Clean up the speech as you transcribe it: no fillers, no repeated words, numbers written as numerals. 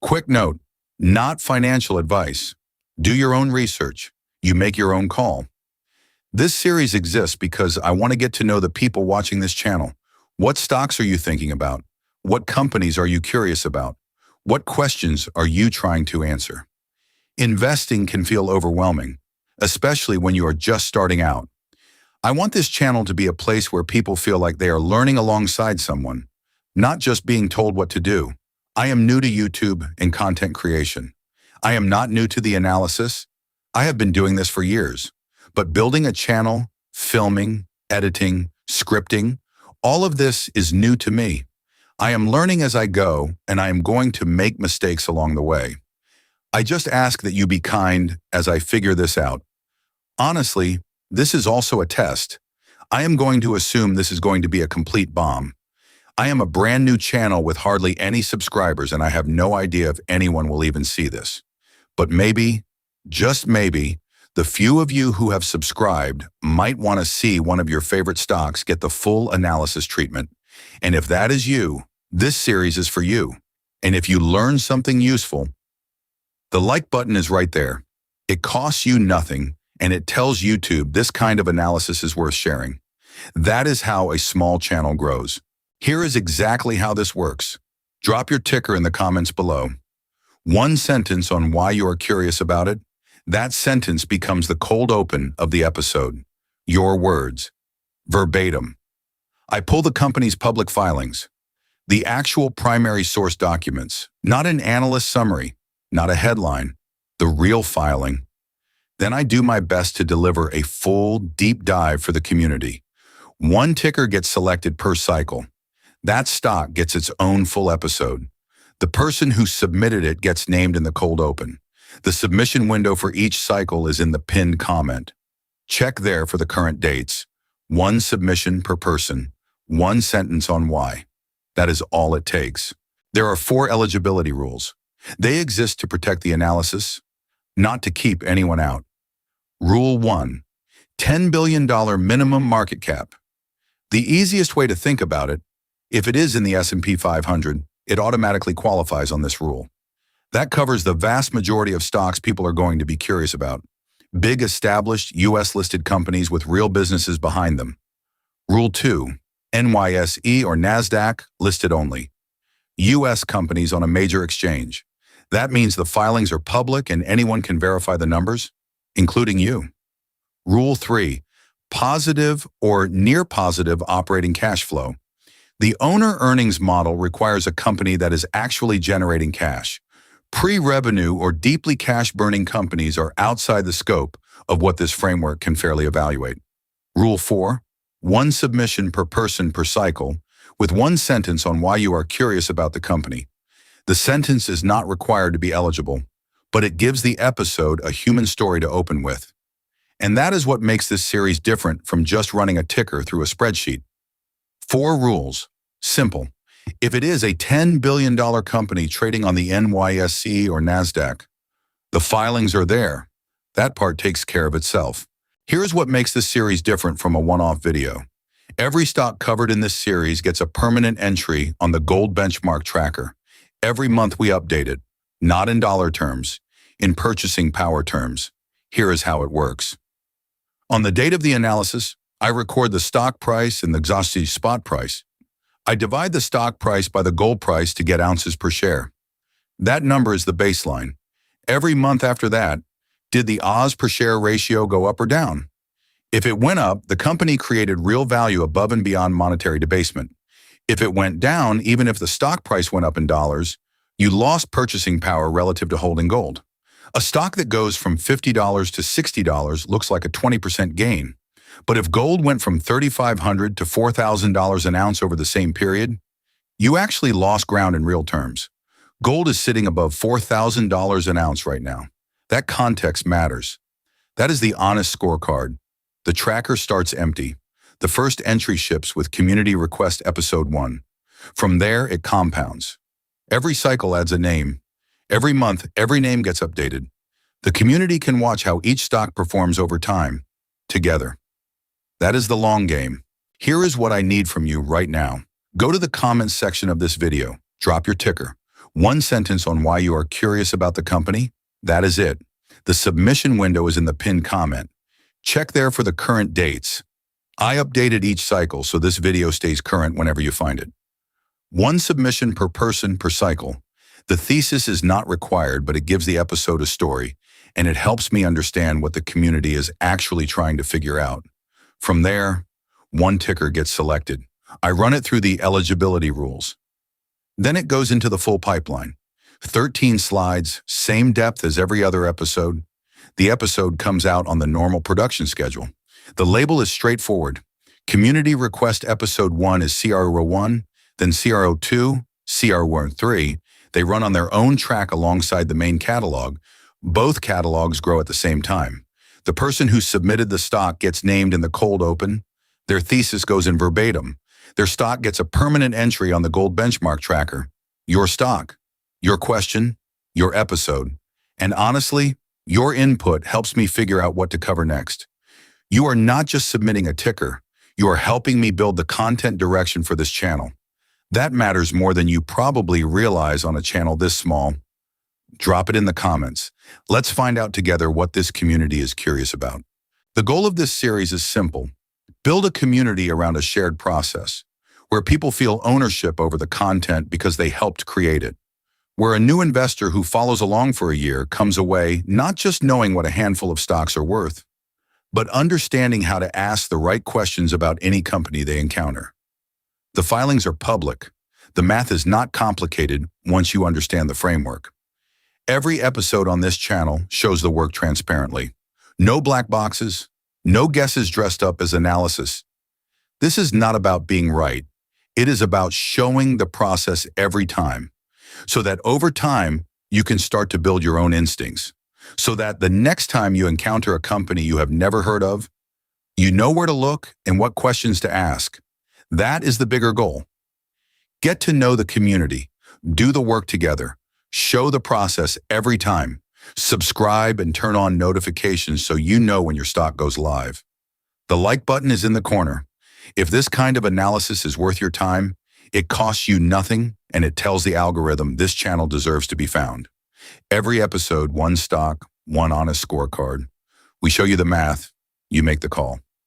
Quick note, not financial advice. Do your own research. You make your own call. This series exists because I want to get to know the people watching this channel. What stocks are you thinking about? What companies are you curious about? What questions are you trying to answer? Investing can feel overwhelming, especially when you are just starting out. I want this channel to be a place where people feel like they are learning alongside someone, not just being told what to do. I am new to YouTube and content creation. I am not new to the analysis. I have been doing this for years. But building a channel, filming, editing, scripting, all of this is new to me. I am learning as I go, and I am going to make mistakes along the way. I just ask that you be kind as I figure this out. Honestly, this is also a test. I am going to assume this is going to be a complete bomb. I am a brand new channel with hardly any subscribers, and I have no idea if anyone will even see this. But maybe, just maybe, the few of you who have subscribed might want to see one of your favorite stocks get the full analysis treatment. And if that is you, this series is for you. And if you learn something useful, the like button is right there. It costs you nothing, and it tells YouTube this kind of analysis is worth sharing. That is how a small channel grows. Here is exactly how this works. Drop your ticker in the comments below. One sentence on why you are curious about it. That sentence becomes the cold open of the episode. Your words. Verbatim. I pull the company's public filings, the actual primary source documents, not an analyst summary, not a headline, the real filing. Then I do my best to deliver a full, deep dive for the community. One ticker gets selected per cycle. That stock gets its own full episode. The person who submitted it gets named in the cold open. The submission window for each cycle is in the pinned comment. Check there for the current dates. One submission per person. One sentence on why. That is all it takes. There are 4 eligibility rules. They exist to protect the analysis, not to keep anyone out. Rule 1. $10 billion minimum market cap. The easiest way to think about it, if it is in the S&P 500, it automatically qualifies on this rule. That covers the vast majority of stocks people are going to be curious about. Big established US-listed companies with real businesses behind them. Rule 2. NYSE or NASDAQ listed only. US companies on a major exchange. That means the filings are public and anyone can verify the numbers, including you. Rule 3. Positive or near positive operating cash flow. The owner earnings model requires a company that is actually generating cash. Pre-revenue or deeply cash-burning companies are outside the scope of what this framework can fairly evaluate. Rule 4. 1 submission per person per cycle, with 1 sentence on why you are curious about the company. The sentence is not required to be eligible, but it gives the episode a human story to open with. And that is what makes this series different from just running a ticker through a spreadsheet. 4 rules. Simple. If it is a $10 billion company trading on the NYSE or NASDAQ, the filings are there. That part takes care of itself. Here's what makes this series different from a one-off video. Every stock covered in this series gets a permanent entry on the gold benchmark tracker. Every month we update it, not in dollar terms, in purchasing power terms. Here is how it works. On the date of the analysis, I record the stock price and the XAUSTI spot price. I divide the stock price by the gold price to get ounces per share. That number is the baseline. Every month after that, did the Oz per share ratio go up or down? If it went up, the company created real value above and beyond monetary debasement. If it went down, even if the stock price went up in dollars, you lost purchasing power relative to holding gold. A stock that goes from $50 to $60 looks like a 20% gain. But if gold went from $3,500 to $4,000 an ounce over the same period, you actually lost ground in real terms. Gold is sitting above $4,000 an ounce right now. That context matters. That is the honest scorecard. The tracker starts empty. The first entry ships with Community Request Episode 1. From there, it compounds. Every cycle adds a name. Every month, every name gets updated. The community can watch how each stock performs over time, together. That is the long game. Here is what I need from you right now. Go to the comments section of this video, drop your ticker. One sentence on why you are curious about the company. That is it. The submission window is in the pinned comment. Check there for the current dates. I updated each cycle so this video stays current whenever you find it. One submission per person per cycle. The thesis is not required, but it gives the episode a story, and it helps me understand what the community is actually trying to figure out. From there, one ticker gets selected. I run it through the eligibility rules. Then it goes into the full pipeline. 13 slides, same depth as every other episode. The episode comes out on the normal production schedule. The label is straightforward. Community request episode 1 is CR01, then CR02, CR13. They run on their own track alongside the main catalog. Both catalogs grow at the same time. The person who submitted the stock gets named in the cold open. Their thesis goes in verbatim. Their stock gets a permanent entry on the gold benchmark tracker. Your stock, your question, your episode. And honestly, your input helps me figure out what to cover next. You are not just submitting a ticker. You are helping me build the content direction for this channel. That matters more than you probably realize on a channel this small. Drop it in the comments. Let's find out together what this community is curious about. The goal of this series is simple. Build a community around a shared process, where people feel ownership over the content because they helped create it. Where a new investor who follows along for a year comes away not just knowing what a handful of stocks are worth, but understanding how to ask the right questions about any company they encounter. The filings are public. The math is not complicated once you understand the framework. Every episode on this channel shows the work transparently. No black boxes, no guesses dressed up as analysis. This is not about being right. It is about showing the process every time, so that over time, you can start to build your own instincts, so that the next time you encounter a company you have never heard of, you know where to look and what questions to ask. That is the bigger goal. Get to know the community, do the work together, show the process every time, subscribe and turn on notifications so you know when your stock goes live. The like button is in the corner. If this kind of analysis is worth your time, it costs you nothing and it tells the algorithm this channel deserves to be found. Every episode, one stock, one honest scorecard. We show you the math, you make the call.